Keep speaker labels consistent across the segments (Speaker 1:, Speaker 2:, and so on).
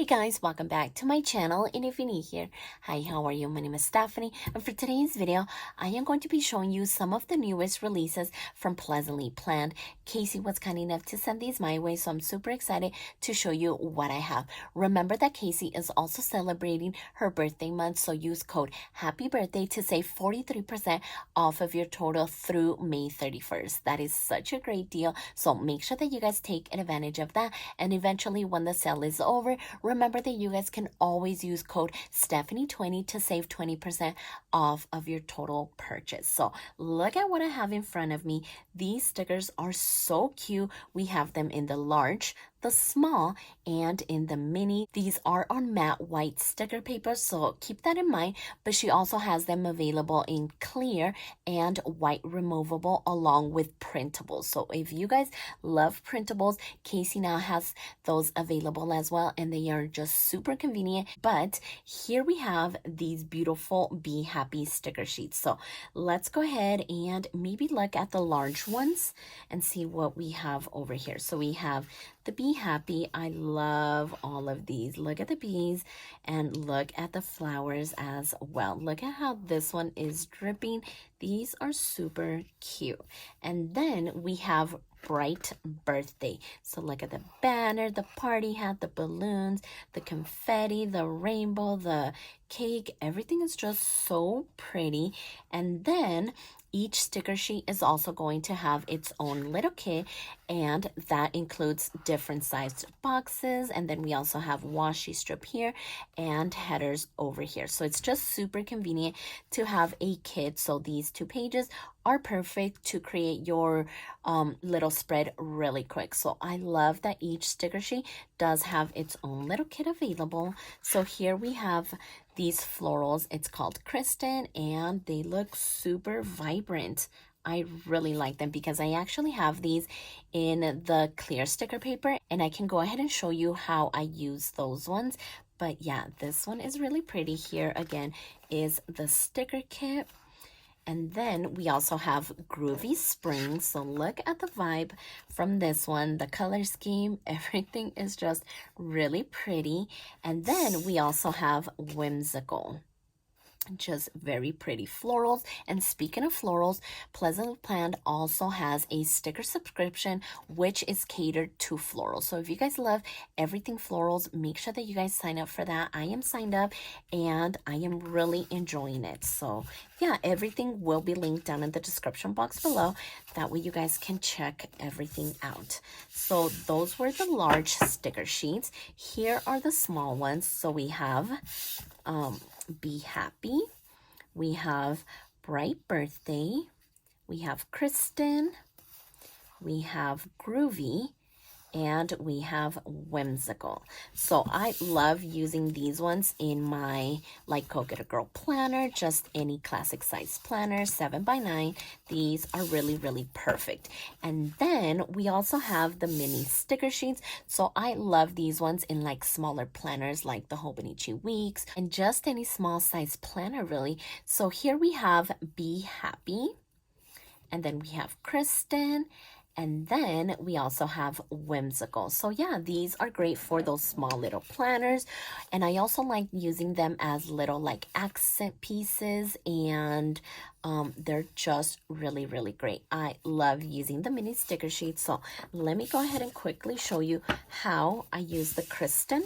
Speaker 1: Hey guys, welcome back to my channel, and if you're new here, hi, how are you? My name is Stephany, and for today's video, I am going to be showing you some of the newest releases from Pleasantly Planned. Casey was kind enough to send these my way, so I'm super excited to show you what I have. Remember that Casey is also celebrating her birthday month, so use code Happy Birthday to save 43% off of your total through May 31st. That is such a great deal, so make sure that you guys take advantage of that, and eventually when the sale is over, remember that you guys can always use code Stephany20 to save 20% off of your total purchase. So look at what I have in front of me. These stickers are so cute. We have them in the large, the small, and in the mini. These are on matte white sticker paper, so keep that in mind. But she also has them available in clear and white removable along with printables. So if you guys love printables, Casey now has those available as well, and they are just super convenient. But here we have these beautiful Be Happy sticker sheets. So let's go ahead and maybe look at the large ones and see what we have over here. So we have the Be Happy. I love all of these. Look at the bees and look at the flowers as well. Look at how this one is dripping. These are super cute. And then we have Bright Birthday. So look at the banner, the party hat, the balloons, the confetti, the rainbow, the cake. Everything is just so pretty. And then each sticker sheet is also going to have its own little kit, and that includes different sized boxes. And then we also have washi strip here and headers over here. So it's just super convenient to have a kit. So these 2 pages are perfect to create your little spread really quick. So I love that each sticker sheet does have its own little kit available. So here we have these florals. It's called Kristen, and they look super vibrant. I really like them because I actually have these in the clear sticker paper, and I can go ahead and show you how I use those ones. But yeah, this one is really pretty. Here again is the sticker kit. And then we also have Groovy Spring. So look at the vibe from this one. The color scheme, everything is just really pretty. And then we also have Whimsical. Just very pretty florals. And speaking of florals, Pleasantly Planned also has a sticker subscription which is catered to florals. So if you guys love everything florals, make sure that you guys sign up for that. I am signed up and I am really enjoying it. So yeah, everything will be linked down in the description box below. That way you guys can check everything out. So those were the large sticker sheets. Here are the small ones. So we have Be Happy, we have Bright Birthday, we have Kristen, we have Groovy, and we have Whimsical. So I love using these ones in my like Go Get a Girl planner, just any classic size planner, 7x9. These are really, really perfect. And then we also have the mini sticker sheets. So I love these ones in like smaller planners like the Hobonichi Weeks and just any small size planner really. So here we have Be Happy, and then we have Kristen, and then we also have Whimsical. So yeah, these are great for those small little planners. And I also like using them as little like accent pieces, and they're just really, really great. I love using the mini sticker sheets. So let me go ahead and quickly show you how I use the Kristen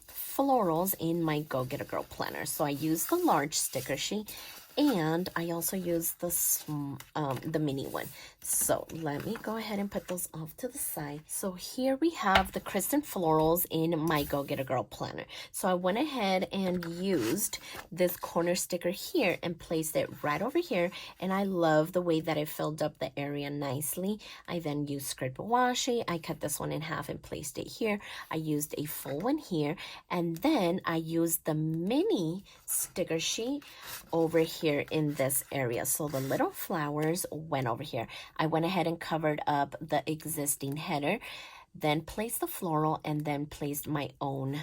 Speaker 1: florals in my Go Get a Girl planner. So I use the large sticker sheet, and I also use the mini one. So let me go ahead and put those off to the side. So here we have the Kristen florals in my Go Get a Girl planner. So I went ahead and used this corner sticker here and placed it right over here, and I love the way that it filled up the area nicely. I then used script washi. I cut this one in half and placed it here. I used a full one here, and then I used the mini sticker sheet over here in this area. So the little flowers went over here. I went ahead and covered up the existing header, then placed the floral, and then placed my own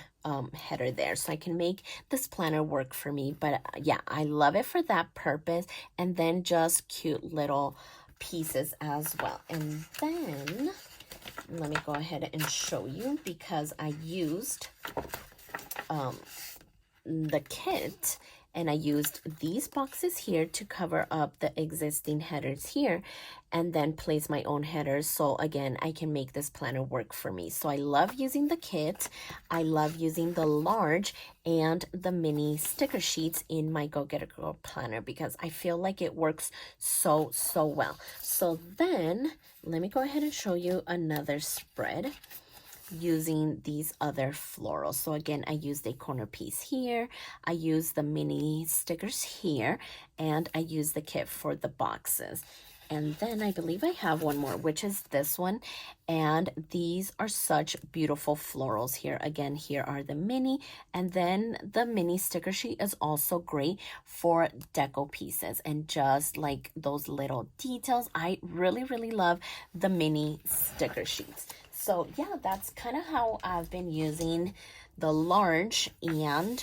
Speaker 1: header there, so I can make this planner work for me. But yeah, I love it for that purpose. And then just cute little pieces as well. And then let me go ahead and show you because I used the kit, and I used these boxes here to cover up the existing headers here and then place my own headers. So again, I can make this planner work for me. So I love using the kit. I love using the large and the mini sticker sheets in my Go Get a Girl planner because I feel like it works so well. So then let me go ahead and show you another spread using these other florals. So again, I used a corner piece here, I used the mini stickers here, and I used the kit for the boxes. And then I believe I have one more, which is this one. And these are such beautiful florals here. Again, here are the mini, and then the mini sticker sheet is also great for deco pieces and just like those little details. I really love the mini sticker sheets. So yeah, that's kind of how I've been using the large and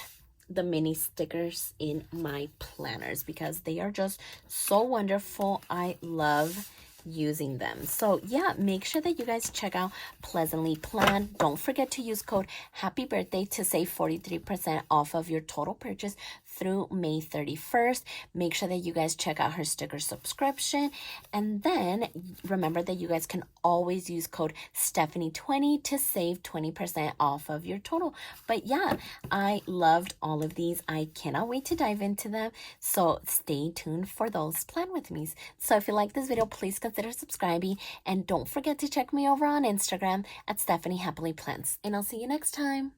Speaker 1: the mini stickers in my planners because they are just so wonderful. I love using them. So yeah, make sure that you guys check out Pleasantly Planned. Don't forget to use code Happy Birthday to save 43% off of your total purchase through May 31st. Make sure that you guys check out her sticker subscription, and then remember that you guys can always use code Stephany20 to save 20% off of your total. But yeah, I loved all of these. I cannot wait to dive into them, so stay tuned for those plan with me's. So if you like this video, please consider subscribing, and don't forget to check me over on Instagram at stephanyhappilyplans, and I'll see you next time.